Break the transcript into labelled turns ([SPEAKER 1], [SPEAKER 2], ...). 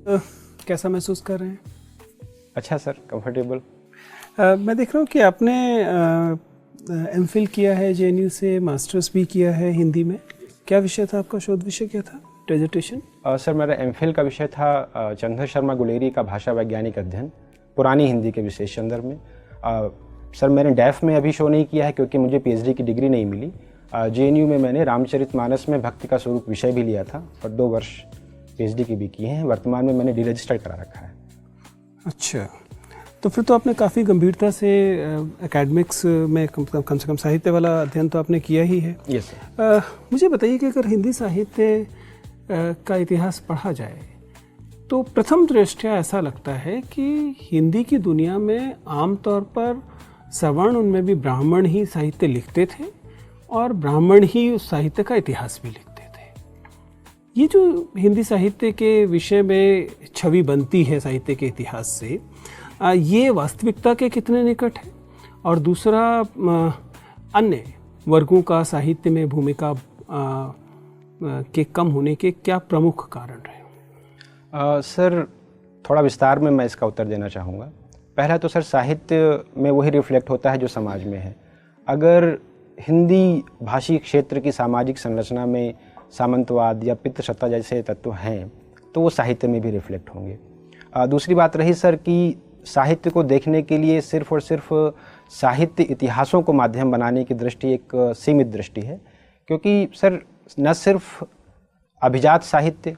[SPEAKER 1] कैसा महसूस कर रहे हैं?
[SPEAKER 2] अच्छा सर, कंफर्टेबल।
[SPEAKER 1] मैं देख रहा हूँ कि आपने एमफिल किया है जेएनयू से, मास्टर्स भी किया है हिंदी में। क्या विषय था आपका? शोध विषय क्या था? डिसर्टेशन?
[SPEAKER 2] सर मेरा एमफिल का विषय था चंद्र शर्मा गुलेरी का भाषा वैज्ञानिक अध्ययन, पुरानी हिंदी के विशेष संदर्भ में। सर मैंने डैफ में अभी शो नहीं किया है क्योंकि मुझे पीएचडी की डिग्री नहीं मिली। जेएनयू में मैंने रामचरितमानस में भक्ति का स्वरूप विषय भी लिया था और 2 वर्ष पीएचडी की भी किए हैं। वर्तमान में मैंने डीरजिस्टर करा रखा है।
[SPEAKER 1] अच्छा, तो फिर तो आपने काफ़ी गंभीरता से एकेडमिक्स में कम से कम साहित्य वाला अध्ययन तो आपने किया ही है।
[SPEAKER 2] Yes sir.
[SPEAKER 1] मुझे बताइए कि अगर हिंदी साहित्य का इतिहास पढ़ा जाए तो प्रथम दृष्टया ऐसा लगता है कि हिंदी की दुनिया में आमतौर पर सवर्ण, उनमें भी ब्राह्मण ही साहित्य लिखते थे और ब्राह्मण ही उस साहित्य का इतिहास भी लिखते थे। ये जो हिंदी साहित्य के विषय में छवि बनती है साहित्य के इतिहास से, ये वास्तविकता के कितने निकट है? और दूसरा, अन्य वर्गों का साहित्य में भूमिका के कम होने के क्या प्रमुख कारण रहे?
[SPEAKER 2] सर थोड़ा विस्तार में मैं इसका उत्तर देना चाहूँगा। पहला तो सर, साहित्य में वही रिफ्लेक्ट होता है जो समाज में है। अगर हिंदी भाषी क्षेत्र की सामाजिक संरचना में सामंतवाद या पितृसत्ता जैसे तत्व हैं तो वो साहित्य में भी रिफ्लेक्ट होंगे। दूसरी बात रही सर कि साहित्य को देखने के लिए सिर्फ और सिर्फ साहित्य इतिहासों को माध्यम बनाने की दृष्टि एक सीमित दृष्टि है, क्योंकि सर न सिर्फ अभिजात साहित्य